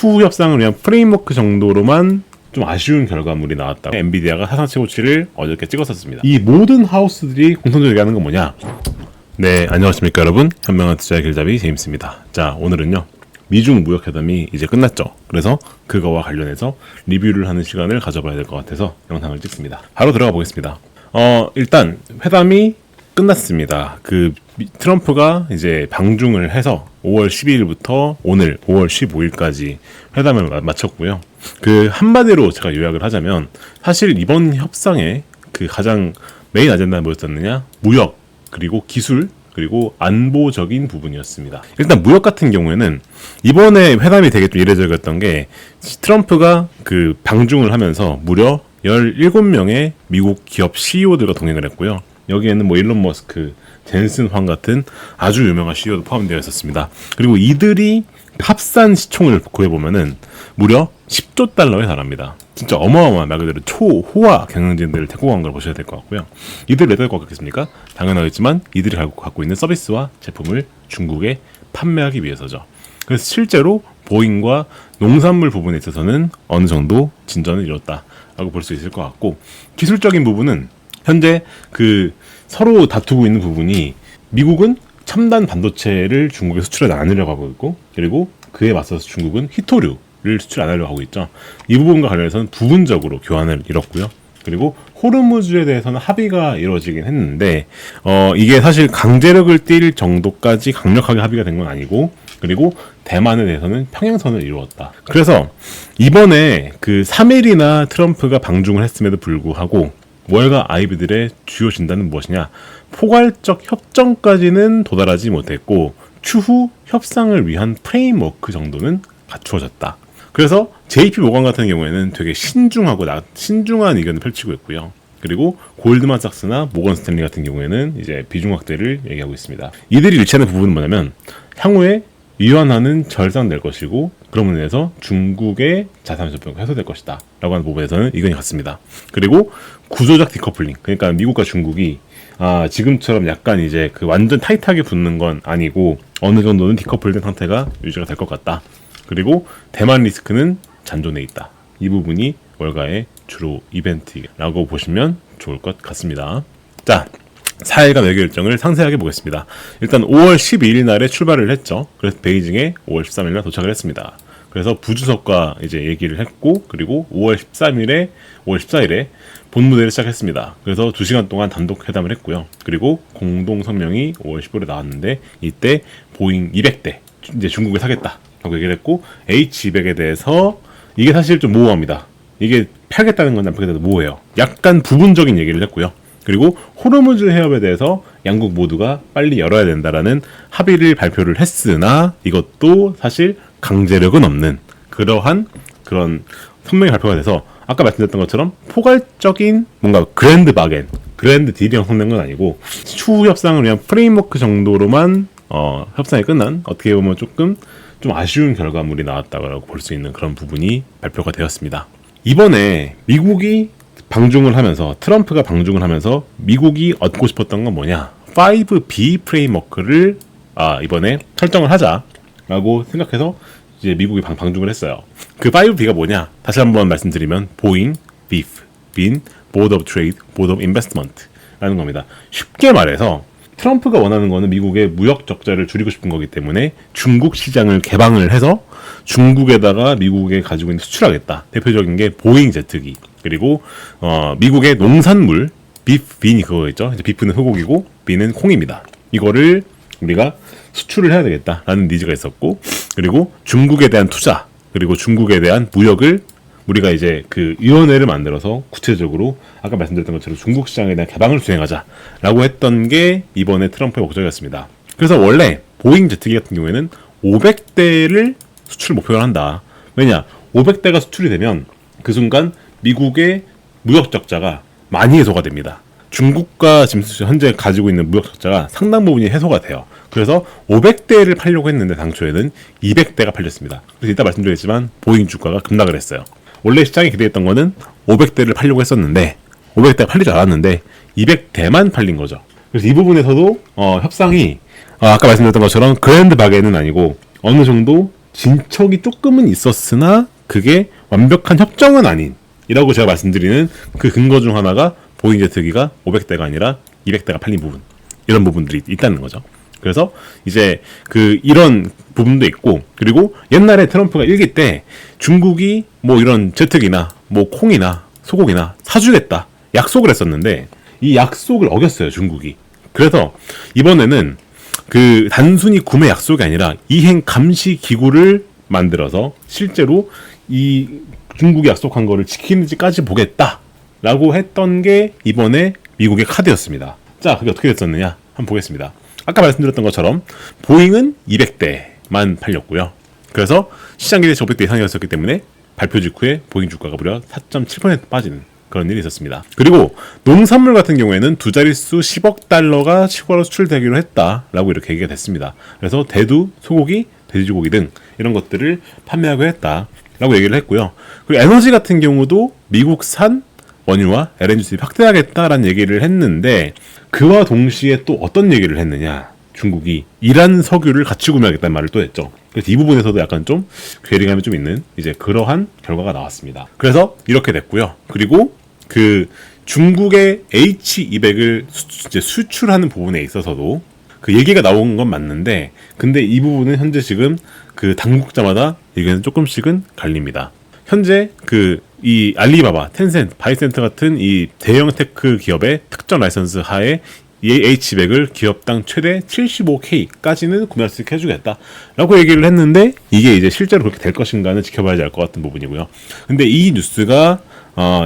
추후 협상을 위한 프레임워크 정도로만 좀 아쉬운 결과물이 나왔다고 엔비디아가 사상 최고치를 어저께 찍었었습니다. 이 모든 하우스들이 공통적으로 얘기하는 건 뭐냐? 네, 안녕하십니까 여러분. 현명한 투자의 길잡이 제임스입니다. 자, 오늘은요, 미중 무역회담이 이제 끝났죠. 그래서 그거와 관련해서 리뷰를 하는 시간을 가져봐야 될 것 같아서 영상을 찍습니다. 바로 들어가 보겠습니다. 일단 회담이 끝났습니다. 트럼프가 이제 방중을 해서 5월 12일부터 오늘 5월 15일까지 회담을 마쳤고요. 한마디로 제가 요약을 하자면, 사실 이번 협상의 가장 메인 아젠다는 뭐였었느냐? 무역, 그리고 기술, 그리고 안보적인 부분이었습니다. 일단 무역 같은 경우에는 이번에 회담이 되게 좀 이례적이었던 게, 트럼프가 방중을 하면서 무려 17명의 미국 기업 CEO들과 동행을 했고요. 여기에는 일론 머스크, 젠슨 황 같은 아주 유명한 CEO도 포함되어 있었습니다. 그리고 이들이 합산 시총을 구해보면은 무려 10조 달러에 달합니다. 진짜 어마어마한, 말 그대로 초호화 경영진들을 데리고 간 걸 보셔야 될 것 같고요. 이들을 왜 데리고 갔겠습니까? 당연하겠지만 이들이 갖고 있는 서비스와 제품을 중국에 판매하기 위해서죠. 그래서 실제로 보잉과 농산물 부분에 있어서는 어느 정도 진전을 이뤘다라고 볼 수 있을 것 같고, 기술적인 부분은 현재 서로 다투고 있는 부분이, 미국은 첨단 반도체를 중국에 수출해 안 하려고 하고 있고, 그리고 그에 맞서서 중국은 히토류를 수출 안 하려고 하고 있죠. 이 부분과 관련해서는 부분적으로 교환을 이뤘고요. 그리고 호르무즈에 대해서는 합의가 이루어지긴 했는데, 이게 사실 강제력을 띌 정도까지 강력하게 합의가 된 건 아니고, 그리고 대만에 대해서는 평행선을 이루었다. 그래서 이번에 3일이나 트럼프가 방중을 했음에도 불구하고 월가 아이비들의 주요 진단은 무엇이냐? 포괄적 협정까지는 도달하지 못했고, 추후 협상을 위한 프레임워크 정도는 갖추어졌다. 그래서 JP 모건 같은 경우에는 되게 신중한 의견을 펼치고 있고요. 그리고 골드만삭스나 모건 스탠리 같은 경우에는 이제 비중 확대를 얘기하고 있습니다. 이들이 일치하는 부분은 뭐냐면, 향후에 위안화는 절상될 것이고, 그런 면에서 중국의 자산 협정가 해소될 것이다 라고 하는 부분에서는 의견이 같습니다. 그리고 구조적 디커플링, 그러니까 미국과 중국이 지금처럼 약간 이제 완전 타이트하게 붙는 건 아니고 어느 정도는 디커플된 상태가 유지가 될 것 같다. 그리고 대만 리스크는 잔존해 있다. 이 부분이 월가의 주로 이벤트라고 보시면 좋을 것 같습니다. 자, 4일간 외교 일정을 상세하게 보겠습니다. 일단 5월 12일 날에 출발을 했죠. 그래서 베이징에 5월 13일 날 도착을 했습니다. 그래서 부주석과 이제 얘기를 했고, 그리고 5월 14일에 본무대를 시작했습니다. 그래서 2시간 동안 단독 회담을 했고요. 그리고 공동 성명이 5월 15일에 나왔는데, 이때 보잉 200대 이제 중국에 사겠다 라고 얘기를 했고, H200에 대해서 이게 사실 좀 모호합니다. 이게 팔겠다는 건 안 팔겠다는 모호해요. 약간 부분적인 얘기를 했고요. 그리고 호르무즈 해협에 대해서 양국 모두가 빨리 열어야 된다라는 합의를 발표를 했으나, 이것도 사실 강제력은 없는 그런 성명이 발표가 돼서, 아까 말씀드렸던 것처럼 포괄적인 뭔가 그랜드 딜이랑 성낸 건 아니고, 추후 협상을 위한 프레임워크 정도로만 협상이 끝난, 어떻게 보면 좀 아쉬운 결과물이 나왔다고 볼 수 있는 그런 부분이 발표가 되었습니다. 이번에 트럼프가 방중을 하면서 미국이 얻고 싶었던 건 뭐냐? 5B 프레임워크를 이번에 설정을 하자라고 생각해서 이제 미국이 방중을 했어요. 5B가 뭐냐? 다시 한번 말씀드리면 보잉, 비프, 빈, 보드 오브 트레이드, 보드 오브 인베스트먼트라는 겁니다. 쉽게 말해서 트럼프가 원하는 거는 미국의 무역 적자를 줄이고 싶은 거기 때문에 중국 시장을 개방을 해서 중국에다가 미국에 가지고 있는 수출하겠다. 대표적인 게 보잉 제트기, 그리고 미국의 농산물, 빈이 그거겠죠. 이제 비프는 소고기고 빈은 콩입니다. 이거를 우리가 수출을 해야 되겠다라는 니즈가 있었고, 그리고 중국에 대한 투자, 그리고 중국에 대한 무역을 우리가 이제 위원회를 만들어서 구체적으로 아까 말씀드렸던 것처럼 중국 시장에 대한 개방을 진행하자라고 했던 게 이번에 트럼프의 목적이었습니다. 그래서 원래 보잉 제트기 같은 경우에는 500대를 수출 목표를 한다. 왜냐? 500대가 수출이 되면 그 순간 미국의 무역 적자가 많이 해소가 됩니다. 중국과 지금 현재 가지고 있는 무역 적자가 상당 부분이 해소가 돼요. 그래서 500대를 팔려고 했는데 당초에는 200대가 팔렸습니다. 그래서 이따 말씀드리겠지만 보잉 주가가 급락을 했어요. 원래 시장이 기대했던 거는 500대를 팔려고 했었는데 500대가 팔리지 않았는데 200대만 팔린 거죠. 그래서 이 부분에서도 협상이 아까 말씀드렸던 것처럼 그랜드 바겐은 아니고 어느 정도 진척이 조금은 있었으나 그게 완벽한 협정은 아닌 이라고 제가 말씀드리는 그 근거 중 하나가 보잉 제트기가 500대가 아니라 200대가 팔린 부분, 이런 부분들이 있다는 거죠. 그래서 이제 이런 부분도 있고, 그리고 옛날에 트럼프가 일기 때 중국이 뭐 이런 제트기나 뭐 콩이나 소고기나 사주겠다 약속을 했었는데 이 약속을 어겼어요, 중국이. 그래서 이번에는 단순히 구매 약속이 아니라 이행 감시 기구를 만들어서 실제로 이 중국이 약속한 거를 지키는지까지 보겠다라고 했던 게 이번에 미국의 카드였습니다. 자, 그게 어떻게 됐었느냐 한번 보겠습니다. 아까 말씀드렸던 것처럼 보잉은 200대만 팔렸고요. 그래서 시장 기대 500대 이상이었기 때문에 발표 직후에 보잉 주가가 무려 4.7% 빠지는 그런 일이 있었습니다. 그리고 농산물 같은 경우에는 두 자릿수 10억 달러가 추가로 수출되기로 했다라고 이렇게 얘기가 됐습니다. 그래서 대두, 소고기, 돼지고기 등 이런 것들을 판매하기로 했다라고 얘기를 했고요. 그리고 에너지 같은 경우도 미국산 원유와 LNG 수입 확대하겠다라는 얘기를 했는데, 그와 동시에 또 어떤 얘기를 했느냐, 중국이 이란 석유를 같이 구매하겠다는 말을 또 했죠. 그래서 이 부분에서도 약간 좀 괴리감이 좀 있는 이제 그러한 결과가 나왔습니다. 그래서 이렇게 됐고요. 그리고 중국의 H200을 수출하는 부분에 있어서도 얘기가 나온 건 맞는데, 근데 이 부분은 현재 지금 당국자마다 얘기는 조금씩은 갈립니다. 현재 이 알리바바, 텐센트, 바이센트 같은 이 대형 테크 기업의 특정 라이선스 하에 이 H200을 기업당 최대 75K까지는 구매할 수 있게 해주겠다라고 얘기를 했는데, 이게 이제 실제로 그렇게 될 것인가는 지켜봐야지 알 것 같은 부분이고요. 근데 이 뉴스가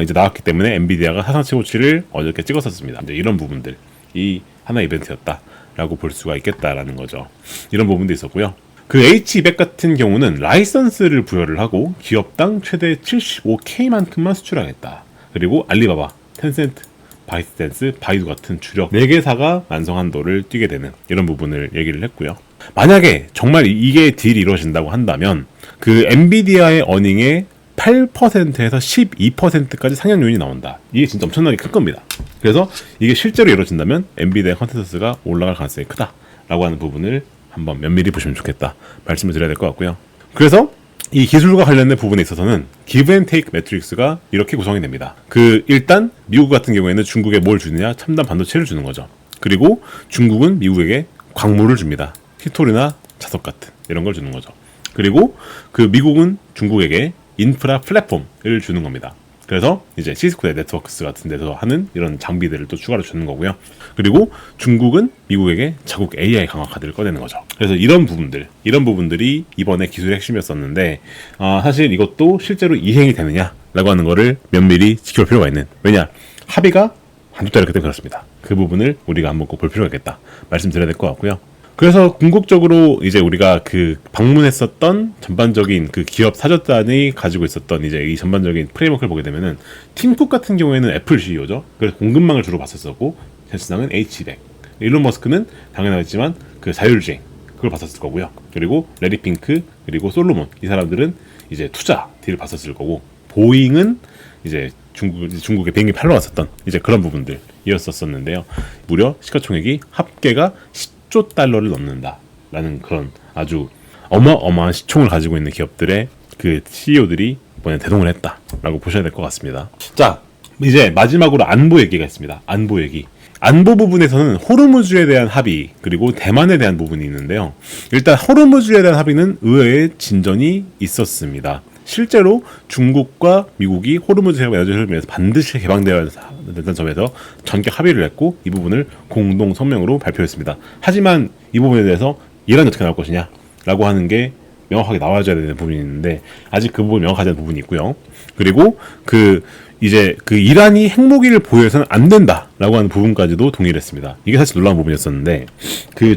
이제 나왔기 때문에 엔비디아가 사상 최고치를 어저께 찍었었습니다. 이제 이런 부분들, 이 하나의 이벤트였다라고 볼 수가 있겠다라는 거죠. 이런 부분도 있었고요. H200 같은 경우는 라이선스를 부여를 하고 기업당 최대 75K만큼만 수출하겠다. 그리고 알리바바, 텐센트, 바이스댄스, 바이두 같은 주력 4개사가 완성한도를 뛰게 되는 이런 부분을 얘기를 했고요. 만약에 정말 이게 딜이 이루어진다고 한다면 엔비디아의 어닝의 8%에서 12%까지 상향 요인이 나온다. 이게 진짜 엄청나게 클 겁니다. 그래서 이게 실제로 이루어진다면 엔비디아 컨센서스가 올라갈 가능성이 크다라고 하는 부분을 한번 면밀히 보시면 좋겠다 말씀을 드려야 될 것 같고요. 그래서 이 기술과 관련된 부분에 있어서는 기브 앤 테이크 매트릭스가 이렇게 구성이 됩니다. 일단 미국 같은 경우에는 중국에 뭘 주느냐, 첨단 반도체를 주는 거죠. 그리고 중국은 미국에게 광물을 줍니다. 히토리나 자석 같은 이런 걸 주는 거죠. 그리고 미국은 중국에게 인프라 플랫폼을 주는 겁니다. 그래서 이제 시스코 네트워크스 같은 데서 하는 이런 장비들을 또 추가로 주는 거고요. 그리고 중국은 미국에게 자국 AI 강화 카드를 꺼내는 거죠. 그래서 이런 부분들이 이번에 기술의 핵심이었었는데, 사실 이것도 실제로 이행이 되느냐라고 하는 거를 면밀히 지켜볼 필요가 있는, 왜냐, 합의가 한두 달 그때 그렇습니다. 그 부분을 우리가 한번 꼭 볼 필요가 있겠다 말씀드려야 될 것 같고요. 그래서 궁극적으로 이제 우리가 방문했었던 전반적인 기업 사절단이 가지고 있었던 이제 이 전반적인 프레임워크를 보게 되면은, 팀쿡 같은 경우에는 애플 CEO죠. 그래서 공급망을 주로 봤었었고, 테슬라는 H200, 일론 머스크는 당연하겠지만 자율주행 그걸 봤었을 거고요. 그리고 레리 핑크, 그리고 솔로몬, 이 사람들은 이제 투자 딜을 봤었을 거고, 보잉은 이제 중국에 비행기 팔러 왔었던 이제 그런 부분들이었었는데요. 무려 시가총액이 합계가 10조 달러를 넘는다라는 그런 아주 어마어마한 시총을 가지고 있는 기업들의 CEO들이 이번에 대동을 했다라고 보셔야 될 것 같습니다. 자, 이제 마지막으로 안보 얘기가 있습니다. 안보 얘기. 안보 부분에서는 호르무즈에 대한 합의, 그리고 대만에 대한 부분이 있는데요. 일단 호르무즈에 대한 합의는 의외의 진전이 있었습니다. 실제로 중국과 미국이 호르무즈 해협 에너지 흐름에서 반드시 개방되어야 된다는 점에서 전격 합의를 했고, 이 부분을 공동 성명으로 발표했습니다. 하지만 이 부분에 대해서 이란이 어떻게 나올 것이냐 라고 하는 게 명확하게 나와줘야 되는 부분이 있는데, 아직 그 부분이 명확하지 않은 부분이 있고요. 그리고 이제 이란이 핵무기를 보유해서는 안 된다라고 하는 부분까지도 동의를 했습니다. 이게 사실 놀라운 부분이었었는데,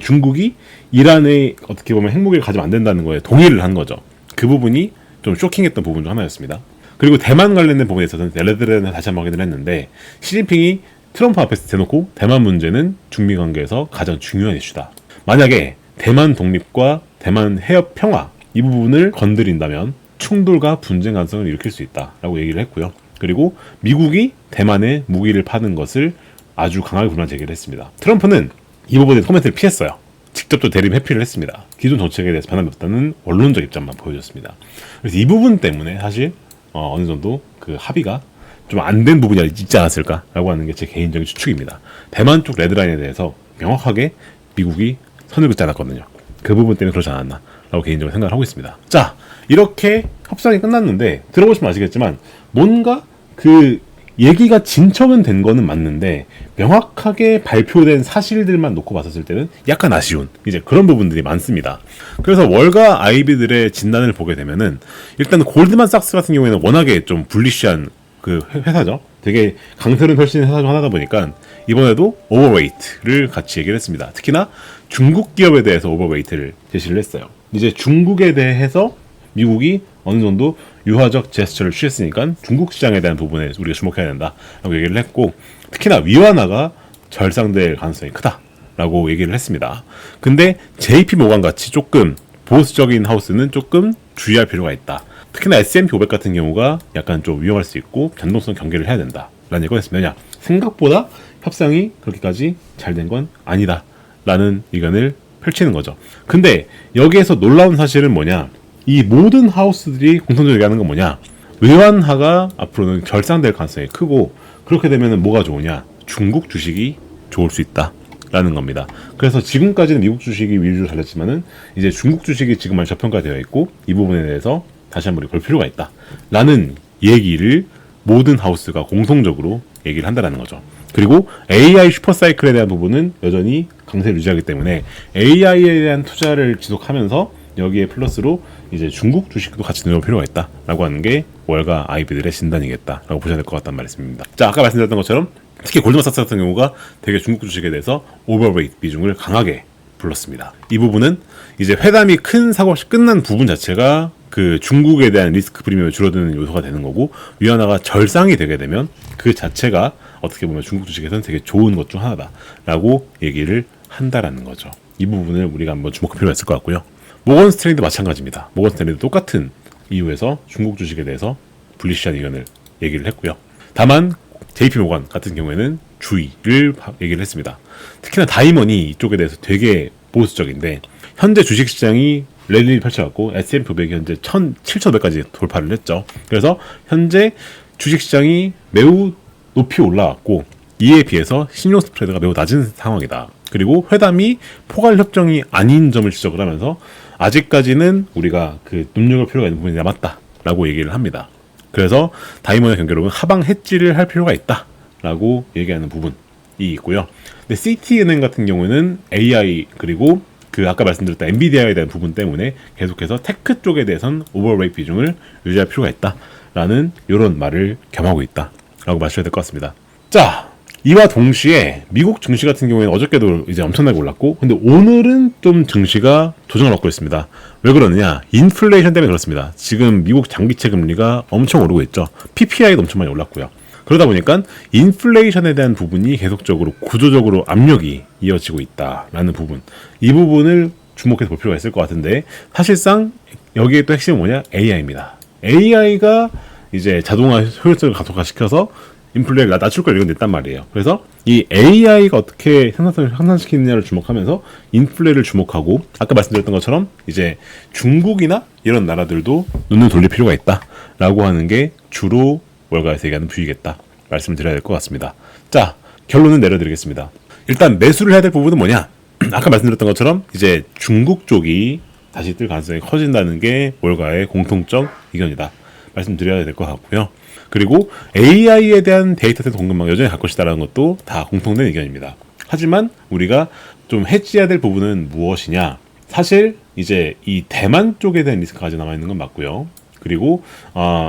중국이 이란에 어떻게 보면 핵무기를 가지면 안 된다는 거에 동의를 한 거죠. 그 부분이 좀 쇼킹했던 부분 중 하나였습니다. 그리고 대만 관련된 부분에 있어서는 델레드레는 다시 한번 확인을 했는데, 시진핑이 트럼프 앞에서 대놓고 대만 문제는 중미 관계에서 가장 중요한 이슈다. 만약에 대만 독립과 대만 해협 평화 이 부분을 건드린다면 충돌과 분쟁 가능성을 일으킬 수 있다라고 얘기를 했고요. 그리고 미국이 대만에 무기를 파는 것을 아주 강하게 불만 제기를 했습니다. 트럼프는 이 부분에 코멘트를 피했어요. 직접 또 대립 회피를 했습니다. 기존 정책에 대해서 변함이 없다는 원론적 입장만 보여줬습니다. 그래서 이 부분 때문에 사실 어느 정도 그 합의가 좀 안 된 부분이 있지 않았을까라고 하는 게 제 개인적인 추측입니다. 대만 쪽 레드라인에 대해서 명확하게 미국이 선을 긋지 않았거든요. 그 부분 때문에 그러지 않았나라고 개인적으로 생각을 하고 있습니다. 자, 이렇게 협상이 끝났는데 들어보시면 아시겠지만 뭔가 그 얘기가 진척은 된 거는 맞는데 명확하게 발표된 사실들만 놓고 봤었을 때는 약간 아쉬운 이제 그런 부분들이 많습니다. 그래서 월가 아이비들의 진단을 보게 되면은 일단 골드만삭스 같은 경우에는 워낙에 좀 불리시한 그 회사죠. 되게 강세를 펼치는 회사 중 하나다 보니까 이번에도 오버웨이트를 같이 얘기를 했습니다. 특히나 중국 기업에 대해서 오버웨이트를 제시를 했어요. 이제 중국에 대해서 미국이 어느 정도 유화적 제스처를 취했으니까 중국 시장에 대한 부분에 우리가 주목해야 된다라고 얘기를 했고, 특히나 위안화가 절상될 가능성이 크다라고 얘기를 했습니다. 근데 JP 모간 같이 조금 보수적인 하우스는 조금 주의할 필요가 있다. 특히나 S&P 500 같은 경우가 약간 좀 위험할 수 있고 변동성 경계를 해야 된다라는 얘기가 했습니다. 생각보다 협상이 그렇게까지 잘 된 건 아니다라는 의견을 펼치는 거죠. 근데 여기에서 놀라운 사실은 뭐냐? 이 모든 하우스들이 공통적으로 얘기하는 건 뭐냐? 외환화가 앞으로는 결상될 가능성이 크고, 그렇게 되면 뭐가 좋으냐? 중국 주식이 좋을 수 있다라는 겁니다. 그래서 지금까지는 미국 주식이 위주로 달렸지만은 이제 중국 주식이 지금 많이 저평가되어 있고, 이 부분에 대해서 다시 한번 볼 필요가 있다라는 얘기를 모든 하우스가 공통적으로 얘기를 한다라는 거죠. 그리고 AI 슈퍼사이클에 대한 부분은 여전히 강세를 유지하기 때문에 AI에 대한 투자를 지속하면서 여기에 플러스로 이제 중국 주식도 같이 넣을 필요가 있다라고 하는 게 월가 아이비들의 진단이겠다라고 보셔야 될 것 같단 말씀입니다. 자, 아까 말씀드렸던 것처럼 특히 골드만삭스 같은 경우가 되게 중국 주식에 대해서 오버웨이트 비중을 강하게 불렀습니다. 이 부분은 이제 회담이 큰 사고 없이 끝난 부분 자체가 그 중국에 대한 리스크 프리미엄이 줄어드는 요소가 되는 거고, 위안화가 절상이 되게 되면 그 자체가 어떻게 보면 중국 주식에서는 되게 좋은 것 중 하나다라고 얘기를 한다라는 거죠. 이 부분을 우리가 한번 주목할 필요가 있을 것 같고요. 모건 스탠리도 마찬가지입니다. 모건 스탠리도 똑같은 이유에서 중국 주식에 대해서 불리시한 의견을 얘기를 했고요. 다만 JP 모건 같은 경우에는 주의를 얘기를 했습니다. 특히나 다이먼이 이쪽에 대해서 되게 보수적인데, 현재 주식시장이 랠리를 펼쳐갖고 S&P 500이 현재 7,500까지 돌파를 했죠. 그래서 현재 주식시장이 매우 높이 올라왔고, 이에 비해서 신용 스프레드가 매우 낮은 상황이다. 그리고 회담이 포괄 협정이 아닌 점을 지적을 하면서 아직까지는 우리가 그 눈여겨볼 필요가 있는 부분이 남았다라고 얘기를 합니다. 그래서 다이먼의 경계로는 하방 해지를 할 필요가 있다라고 얘기하는 부분이 있고요. 근데 CT은행 같은 경우는 AI 그리고 그 아까 말씀드렸던 엔비디아에 대한 부분 때문에 계속해서 테크 쪽에 대해서는 오버웨이트 비중을 유지할 필요가 있다라는 이런 말을 겸하고 있다라고 마셔야 될 것 같습니다. 자, 이와 동시에 미국 증시 같은 경우에는 어저께도 이제 엄청나게 올랐고, 근데 오늘은 좀 증시가 조정을 얻고 있습니다. 왜 그러느냐? 인플레이션 때문에 그렇습니다. 지금 미국 장기채 금리가 엄청 오르고 있죠. PPI도 엄청 많이 올랐고요. 그러다 보니까 인플레이션에 대한 부분이 계속적으로 구조적으로 압력이 이어지고 있다라는 부분, 이 부분을 주목해서 볼 필요가 있을 것 같은데, 사실상 여기에 또 핵심은 뭐냐? AI입니다. AI가 이제 자동화 효율성을 가속화시켜서 인플레를 낮출 걸 이겨냈단 말이에요. 그래서 이 AI가 어떻게 생산성을 향상시키느냐를 주목하면서 인플레를 주목하고, 아까 말씀드렸던 것처럼 이제 중국이나 이런 나라들도 눈을 돌릴 필요가 있다라고 하는 게 주로 월가에서 얘기하는 뷰이겠다 말씀을 드려야 될 것 같습니다. 자, 결론은 내려드리겠습니다. 일단 매수를 해야 될 부분은 뭐냐? 아까 말씀드렸던 것처럼 이제 중국 쪽이 다시 뜰 가능성이 커진다는 게 월가의 공통적 의견이다 말씀드려야 될 것 같고요. 그리고 AI에 대한 데이터 센터 공급망 여전히 갈 것이다라는 것도 다 공통된 의견입니다. 하지만 우리가 좀 해지해야 될 부분은 무엇이냐? 사실 이제 이 대만 쪽에 대한 리스크가 아직 남아있는 건 맞고요. 그리고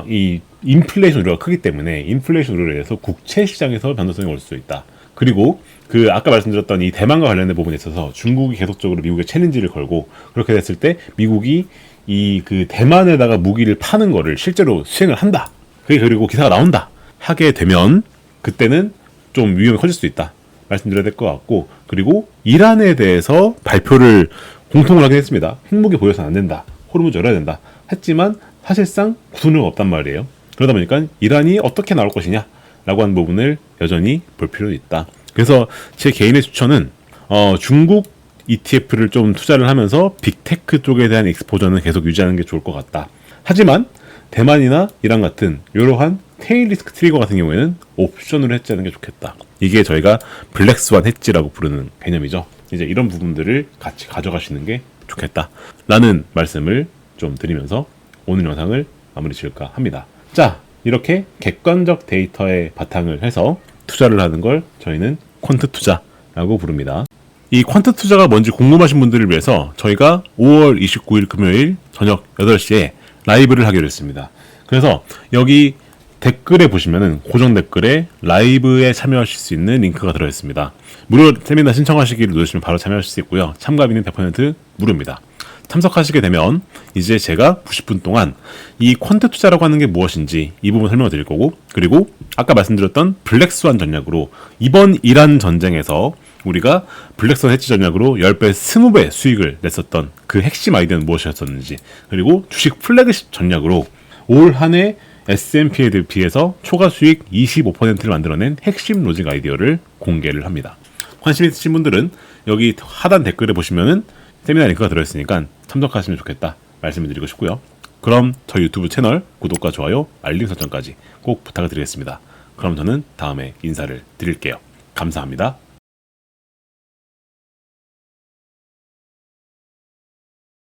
이 인플레이션 우려가 크기 때문에 인플레이션 우려에 의해서 국채 시장에서 변동성이 올 수 있다. 그리고 그 아까 말씀드렸던 이 대만과 관련된 부분에 있어서 중국이 계속적으로 미국에 챌린지를 걸고, 그렇게 됐을 때 미국이 이 그 대만에다가 무기를 파는 거를 실제로 수행을 한다. 그리고 기사가 나온다 하게 되면 그때는 좀 위험이 커질 수 있다 말씀드려야 될 것 같고, 그리고 이란에 대해서 발표를 공통을 하긴 했습니다. 핵무기 보유해서는 안 된다, 호르무즈 열어야 된다 했지만 사실상 구속력은 없단 말이에요. 그러다 보니까 이란이 어떻게 나올 것이냐 라고 하는 부분을 여전히 볼 필요도 있다. 그래서 제 개인의 추천은 중국 ETF를 좀 투자를 하면서 빅테크 쪽에 대한 익스포저는 계속 유지하는 게 좋을 것 같다. 하지만 대만이나 이란 같은 이러한 테일 리스크 트리거 같은 경우에는 옵션으로 해지하는 게 좋겠다. 이게 저희가 블랙스완 해지라고 부르는 개념이죠. 이제 이런 부분들을 같이 가져가시는 게 좋겠다 라는 말씀을 좀 드리면서 오늘 영상을 마무리 지을까 합니다. 자, 이렇게 객관적 데이터에 바탕을 해서 투자를 하는 걸 저희는 퀀트 투자라고 부릅니다. 이 퀀트 투자가 뭔지 궁금하신 분들을 위해서 저희가 5월 29일 금요일 저녁 8시에 라이브를 하기로 했습니다. 그래서 여기 댓글에 보시면은 고정 댓글에 라이브에 참여하실 수 있는 링크가 들어있습니다. 무료 세미나 신청하시기를 누르시면 바로 참여하실 수 있고요. 참가비는 100% 무료입니다. 참석하시게 되면 이제 제가 90분 동안 이 퀀트 투자라고 하는 게 무엇인지 이 부분 설명을 드릴 거고, 그리고 아까 말씀드렸던 블랙스완 전략으로 이번 이란 전쟁에서 우리가 블랙스완 해지 전략으로 10배, 20배 수익을 냈었던 그 핵심 아이디어는 무엇이었었는지, 그리고 주식 플래그십 전략으로 올 한 해 S&P에 비해서 초과 수익 25%를 만들어낸 핵심 로직 아이디어를 공개를 합니다. 관심 있으신 분들은 여기 하단 댓글에 보시면은 세미나 링크가 들어있으니까 참석하시면 좋겠다 말씀을 드리고 싶고요. 그럼 저희 유튜브 채널 구독과 좋아요, 알림 설정까지 꼭 부탁을 드리겠습니다. 그럼 저는 다음에 인사를 드릴게요. 감사합니다.